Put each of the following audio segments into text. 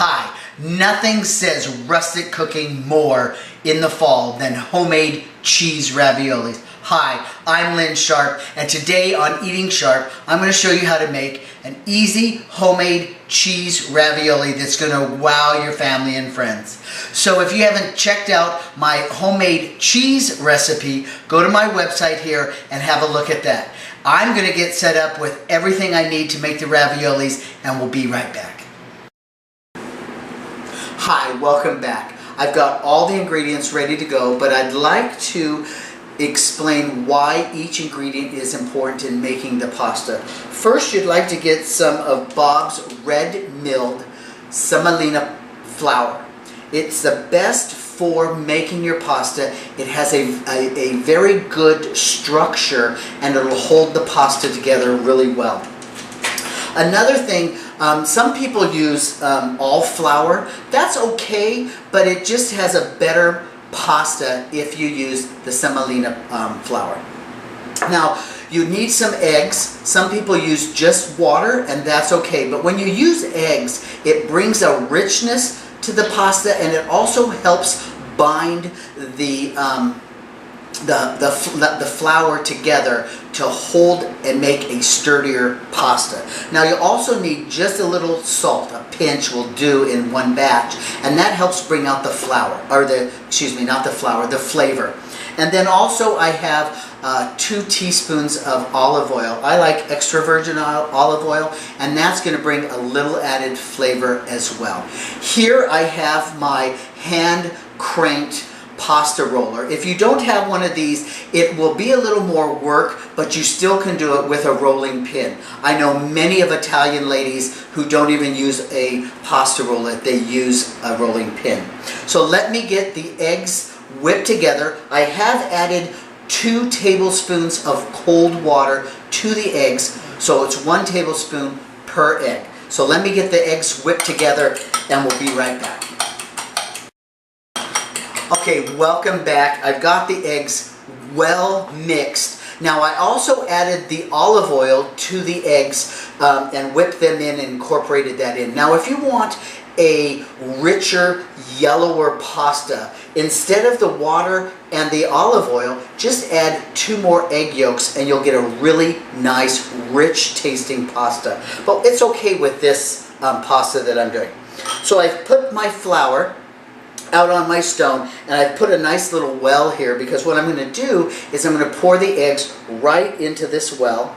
Hi, nothing says rustic cooking more in the fall than homemade cheese raviolis. Hi, I'm Lynn Sharp, and today on Eating Sharp, I'm going to show you how to make an easy homemade cheese ravioli that's going to wow your family and friends. So if you haven't checked out my homemade cheese recipe, go to my website here and have a look at that. I'm going to get set up with everything I need to make the raviolis, and we'll be right back. Hi, welcome back. I've got all the ingredients ready to go, but I'd like to explain why each ingredient is important in making the pasta. First, you'd like to get some of Bob's red milled semolina flour. It's the best for making your pasta. It has a very good structure and it'll hold the pasta together really well. Another thing, some people use all flour. That's okay, but it just has a better pasta if you use the semolina flour. Now, you need some eggs. Some people use just water, and that's okay. But when you use eggs, it brings a richness to the pasta, and it also helps bind the flour together to hold and make a sturdier pasta. Now you also need just a little salt, a pinch will do in one batch, and that helps bring out the flour, or the flavor. And then also I have 2 teaspoons of olive oil. I like extra virgin olive oil, and that's going to bring a little added flavor as well. Here I have my hand cranked pasta roller. If you don't have one of these, it will be a little more work, but you still can do it with a rolling pin. I know many of Italian ladies who don't even use a pasta roller, they use a rolling pin. So let me get the eggs whipped together. I have added 2 tablespoons of cold water to the eggs, so it's 1 tablespoon per egg. So let me get the eggs whipped together and we'll be right back. Okay, welcome back. I've got the eggs well mixed. Now I also added the olive oil to the eggs and whipped them in and incorporated that in. Now if you want a richer, yellower pasta, instead of the water and the olive oil, just add 2 more egg yolks and you'll get a really nice, rich tasting pasta. But it's okay with this pasta that I'm doing. So I've put my flour out on my stone, and I've put a nice little well here, because what I'm going to do is I'm going to pour the eggs right into this well,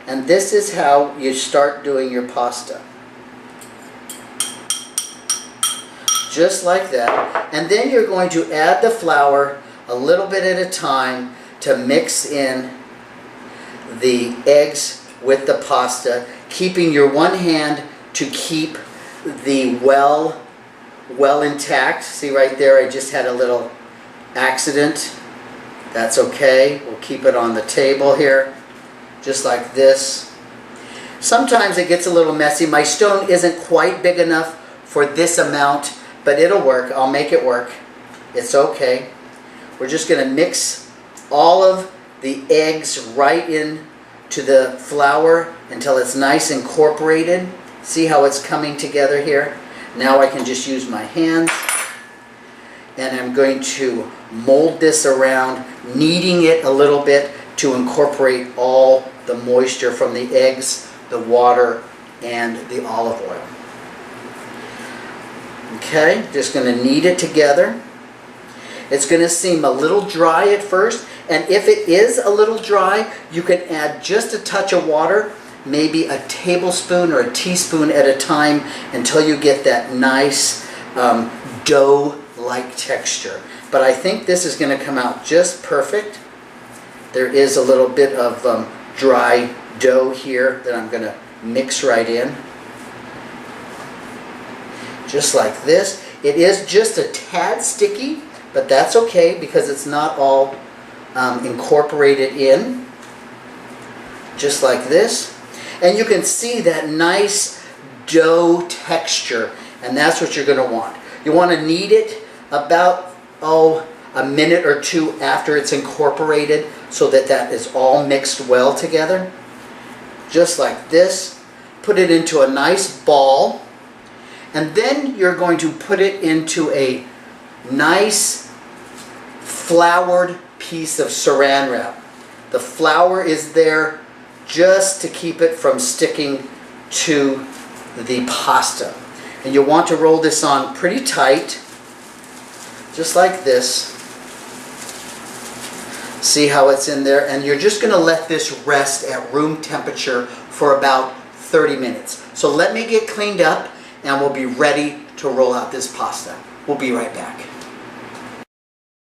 and this is how you start doing your pasta. Just like that. And then you're going to add the flour a little bit at a time to mix in the eggs with the pasta, keeping your one hand to keep the well intact. See right there, I just had a little accident. That's okay. We'll keep it on the table here, just like this. Sometimes it gets a little messy. My stone isn't quite big enough for this amount, but it'll work. I'll make it work. It's okay. We're just going to mix all of the eggs right in to the flour until it's nice incorporated. See how it's coming together here? Now I can just use my hands, and I'm going to mold this around, kneading it a little bit to incorporate all the moisture from the eggs, the water, and the olive oil. Okay, just going to knead it together. It's going to seem a little dry at first, and if it is a little dry, you can add just a touch of water, maybe a tablespoon or a teaspoon at a time, until you get that nice dough-like texture. But I think this is going to come out just perfect. There is a little bit of dry dough here that I'm going to mix right in. Just like this. It is just a tad sticky, but that's okay because it's not all incorporated in. Just like this. And you can see that nice dough texture, and that's what you're going to want. You want to knead it about, a minute or 2 after it's incorporated, so that that is all mixed well together. Just like this. Put it into a nice ball, And then you're going to put it into a nice floured piece of saran wrap. The flour is there just to keep it from sticking to the pasta. And you'll want to roll this on pretty tight, just like this. See how it's in there? And you're just going to let this rest at room temperature for about 30 minutes. So let me get cleaned up and we'll be ready to roll out this pasta. We'll be right back.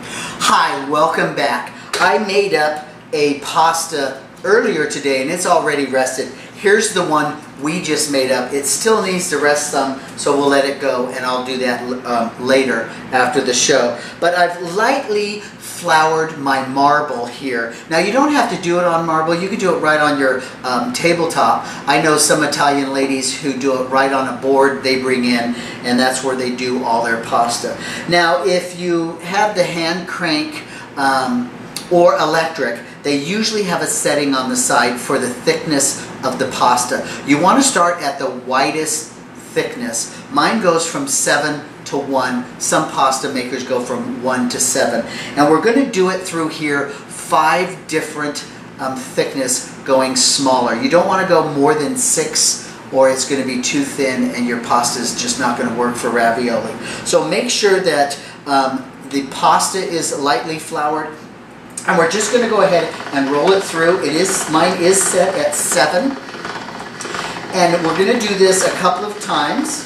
Hi, welcome back. I made up a pasta earlier today and it's already rested. Here's the one we just made up. It still needs to rest some, so we'll let it go, and I'll do that later after the show. But I've lightly floured my marble here. Now you don't have to do it on marble. You can do it right on your tabletop. I know some Italian ladies who do it right on a board they bring in, and that's where they do all their pasta. Now if you have the hand crank or electric, they usually have a setting on the side for the thickness of the pasta. You want to start at the widest thickness. Mine goes from 7 to 1. Some pasta makers go from 1 to 7. And we're going to do it through here 5 different thickness going smaller. You don't want to go more than 6 or it's going to be too thin and your pasta is just not going to work for ravioli. So make sure that the pasta is lightly floured. And we're just going to go ahead and roll it through. Mine is set at 7. And we're going to do this a couple of times.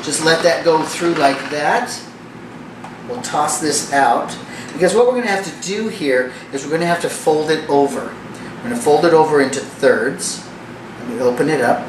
Just let that go through like that. We'll toss this out. Because what we're going to have to do here is we're going to have to fold it over. We're going to fold it over into thirds. Let me open it up.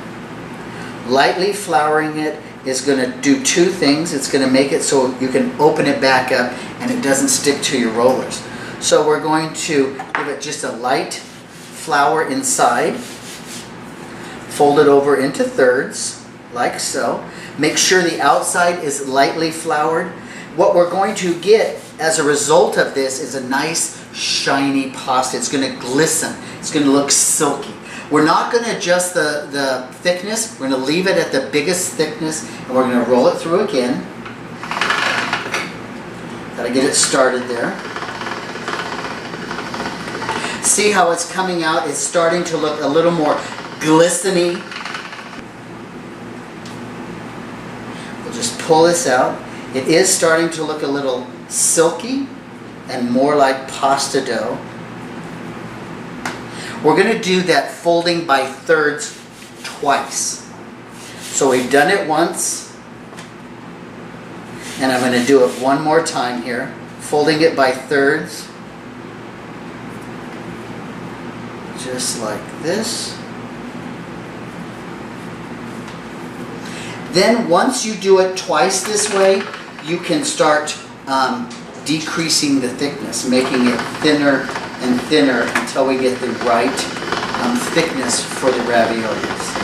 Lightly flouring it is going to do 2 things. It's going to make it so you can open it back up and it doesn't stick to your rollers. So we're going to give it just a light flour inside. Fold it over into thirds, like so. Make sure the outside is lightly floured. What we're going to get as a result of this is a nice shiny pasta. It's going to glisten. It's going to look silky. We're not going to adjust the thickness. We're going to leave it at the biggest thickness and we're going to roll it through again. Got to get it started there. See how it's coming out? It's starting to look a little more glistening. We'll just pull this out. It is starting to look a little silky and more like pasta dough. We're going to do that folding by thirds twice. So we've done it once, and I'm going to do it one more time here, folding it by thirds, just like this. Then once you do it twice this way, you can start decreasing the thickness, making it thinner and thinner until we get the right thickness for the raviolis.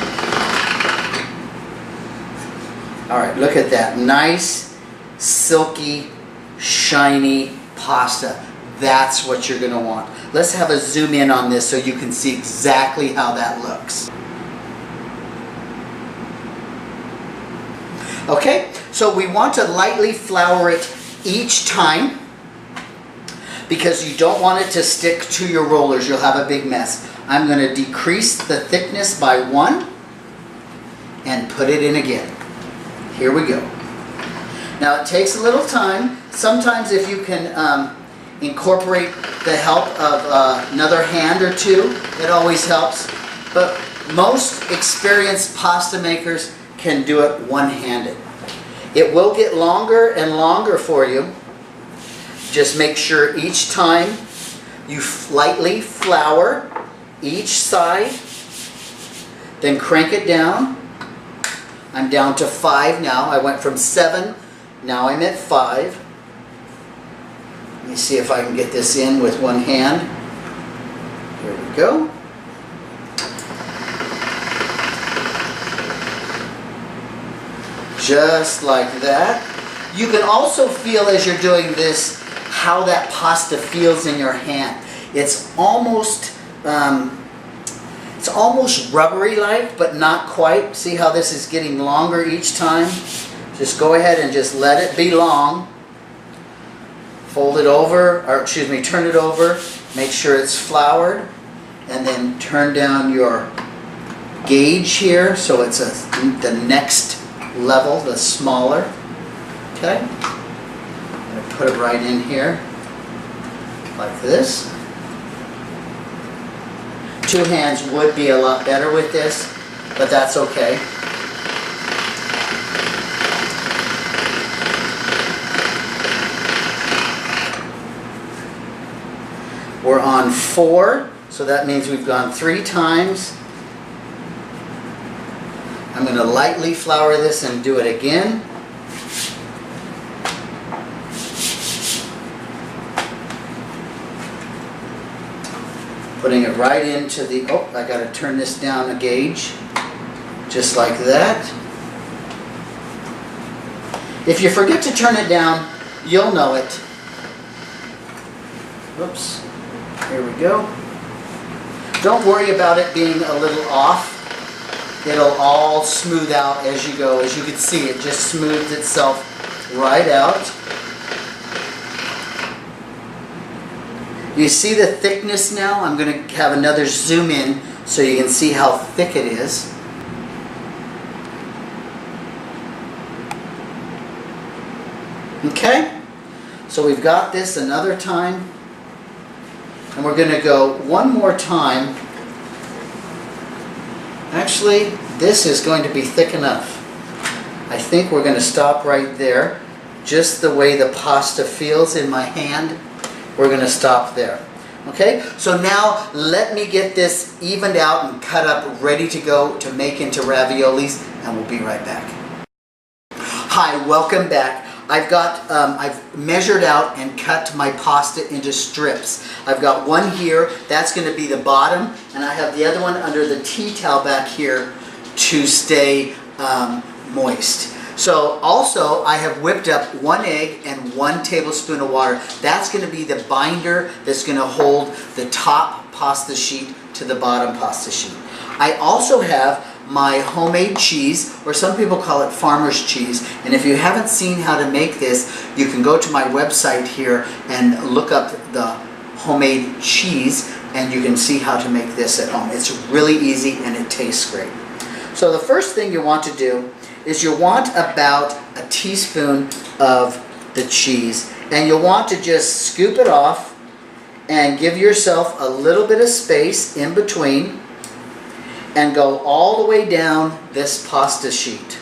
Alright, look at that. Nice, silky, shiny pasta. That's what you're going to want. Let's have a zoom in on this so you can see exactly how that looks. Okay, so we want to lightly flour it each time because you don't want it to stick to your rollers. You'll have a big mess. I'm going to decrease the thickness by 1 and put it in again. Here we go. Now it takes a little time. Sometimes if you can incorporate the help of another hand or 2, it always helps. But most experienced pasta makers can do it one-handed. It will get longer and longer for you. Just make sure each time you lightly flour each side, then crank it down. I'm down to 5 now. I went from 7, now I'm at 5. Let me see if I can get this in with one hand. Here we go. Just like that. You can also feel as you're doing this how that pasta feels in your hand. It's almost It's almost rubbery-like, but not quite. See how this is getting longer each time? Just go ahead and just let it be long. Fold it over, or excuse me, turn it over. Make sure it's floured. And then turn down your gauge here so it's the next level, the smaller. Okay? I'm going to put it right in here, like this. 2 hands would be a lot better with this, but that's okay. We're on 4, so that means we've gone 3 times. I'm going to lightly flour this and do it again. Putting it right into the, oh, I got to turn this down a gauge, just like that. If you forget to turn it down, you'll know it. Whoops, here we go. Don't worry about it being a little off. It'll all smooth out as you go. As you can see, it just smooths itself right out. You see the thickness now? I'm going to have another zoom in so you can see how thick it is. Okay? So we've got this another time. And we're going to go one more time. Actually, this is going to be thick enough. I think we're going to stop right there. Just the way the pasta feels in my hand. We're going to stop there. Okay, so now let me get this evened out and cut up, ready to go to make into raviolis, and we'll be right back. Hi, welcome back. I've measured out and cut my pasta into strips. I've got one here, that's going to be the bottom, and I have the other one under the tea towel back here to stay moist. So also I have whipped up 1 egg and 1 tablespoon of water. That's going to be the binder that's going to hold the top pasta sheet to the bottom pasta sheet. I also have my homemade cheese, or some people call it farmer's cheese. And if you haven't seen how to make this, you can go to my website here and look up the homemade cheese, and you can see how to make this at home. It's really easy and it tastes great. So the first thing you want to do is you want about a teaspoon of the cheese, and you'll want to just scoop it off and give yourself a little bit of space in between and go all the way down this pasta sheet,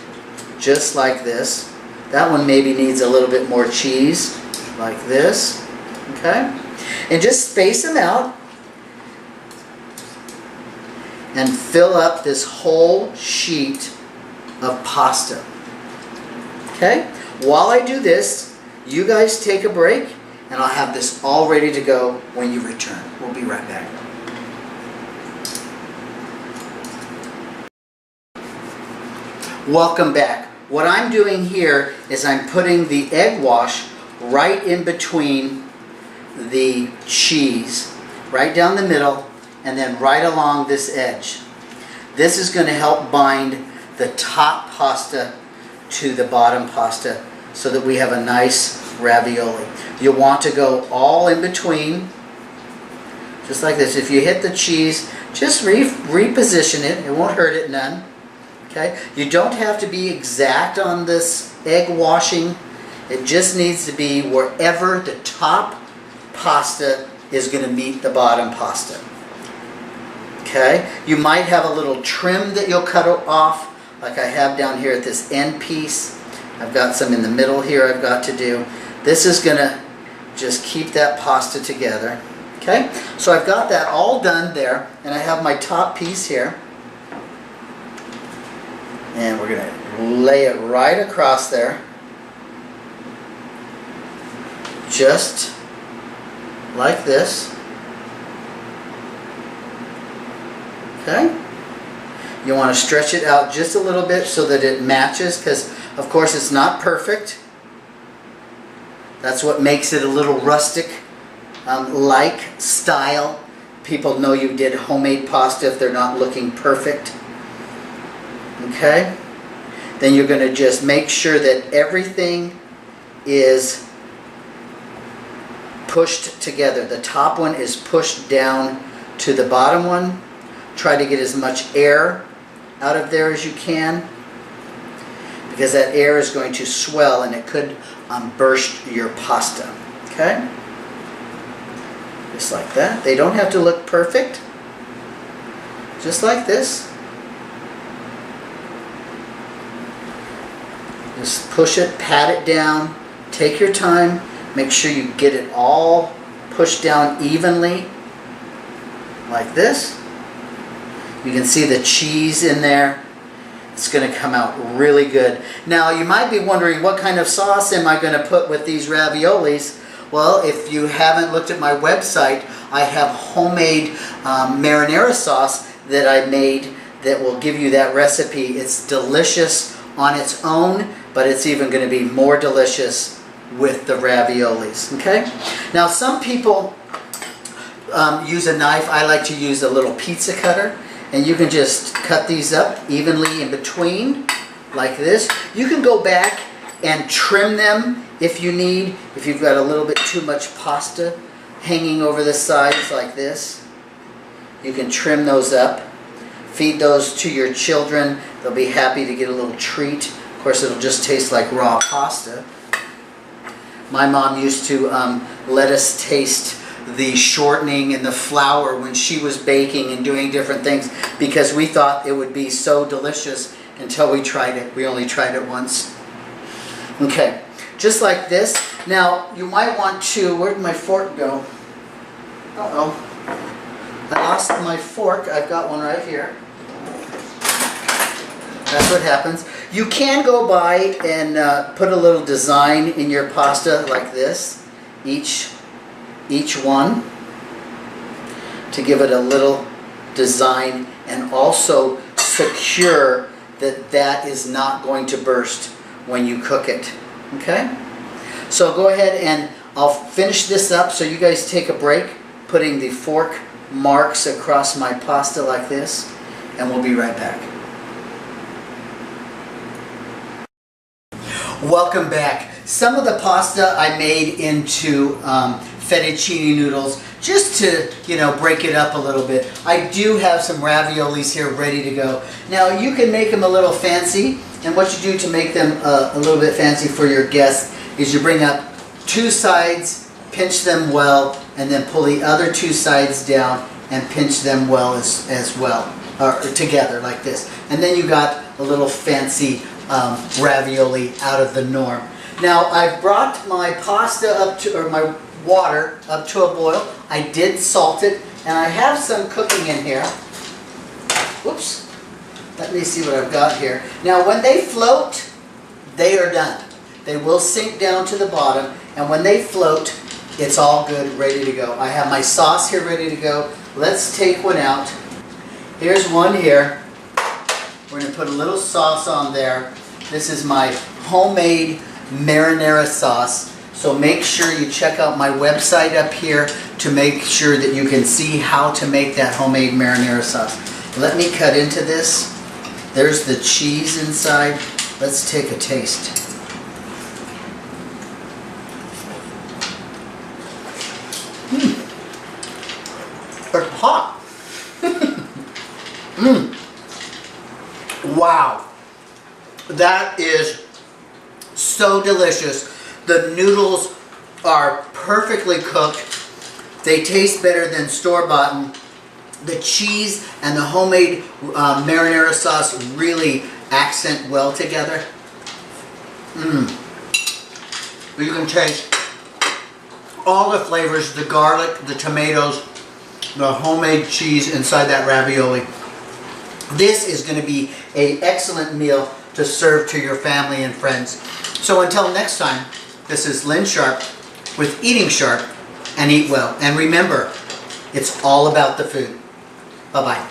just like this. That one maybe needs a little bit more cheese, like this, okay? And just space them out and fill up this whole sheet of pasta. Okay? While I do this, you guys take a break, and I'll have this all ready to go when you return. We'll be right back. Welcome back. What I'm doing here is I'm putting the egg wash right in between the cheese, right down the middle, and then right along this edge. This is going to help bind the top pasta to the bottom pasta so that we have a nice ravioli. You want to go all in between, just like this. If you hit the cheese, just reposition it. It won't hurt it none. Okay? You don't have to be exact on this egg washing. It just needs to be wherever the top pasta is going to meet the bottom pasta. Okay? You might have a little trim that you'll cut off, like I have down here at this end piece. I've got some in the middle here I've got to do. This is going to just keep that pasta together. Okay? So I've got that all done there, and I have my top piece here. And we're going to lay it right across there. Just like this. Okay? You want to stretch it out just a little bit so that it matches, because of course it's not perfect. That's what makes it a little rustic like style people know you did homemade pasta if they're not looking perfect. Okay? Then you're going to just make sure that everything is pushed together. The top one is pushed down to the bottom one. Try to get as much air out of there as you can, because that air is going to swell and it could burst your pasta. Okay? Just like that. They don't have to look perfect. Just like this. Just push it, pat it down, take your time, make sure you get it all pushed down evenly, like this. You can see the cheese in there. It's going to come out really good. Now you might be wondering, what kind of sauce am I going to put with these raviolis? Well, if you haven't looked at my website, I have homemade marinara sauce that I made that will give you that recipe. It's delicious on its own, but it's even going to be more delicious with the raviolis. Okay? Now some people use a knife. I like to use a little pizza cutter, and you can just cut these up evenly in between like this. You can go back and trim them if you need, if you've got a little bit too much pasta hanging over the sides like this. You can trim those up. Feed those to your children. They'll be happy to get a little treat. Of course, it'll just taste like raw pasta. My mom used to let us taste the shortening and the flour when she was baking and doing different things, because we thought it would be so delicious until we tried it. We only tried it once. Okay, just like this. Now, you might want to, where'd my fork go? Uh-oh. I lost my fork. I've got one right here. That's what happens. You can go by and put a little design in your pasta like this, each one, to give it a little design and also secure that that is not going to burst when you cook it. Okay? So go ahead and I'll finish this up, so you guys take a break, putting the fork marks across my pasta like this, and we'll be right back. Welcome back. Some of the pasta I made into fettuccine noodles, just to, break it up a little bit. I do have some raviolis here ready to go. Now you can make them a little fancy, and what you do to make them a little bit fancy for your guests is you bring up two sides, pinch them well, and then pull the other two sides down and pinch them well as well, or together like this. And then you got a little fancy ravioli out of the norm. Now I've brought my pasta up to, or my water up to a boil. I did salt it, and I have some cooking in here. Whoops. Let me see what I've got here. Now when they float, they are done. They will sink down to the bottom, and when they float, it's all good, ready to go. I have my sauce here ready to go. Let's take one out. Here's one here. We're going to put a little sauce on there. This is my homemade marinara sauce. So make sure you check out my website up here to make sure that you can see how to make that homemade marinara sauce. Let me cut into this. There's the cheese inside. Let's take a taste. They're hot. Wow. That is so delicious. The noodles are perfectly cooked. They taste better than store-bought. The cheese and the homemade marinara sauce really accent well together. You can taste all the flavors, the garlic, the tomatoes, the homemade cheese inside that ravioli. This is going to be an excellent meal to serve to your family and friends. So until next time, this is Lynn Sharp with Eating Sharp and Eat Well. And remember, it's all about the food. Bye-bye.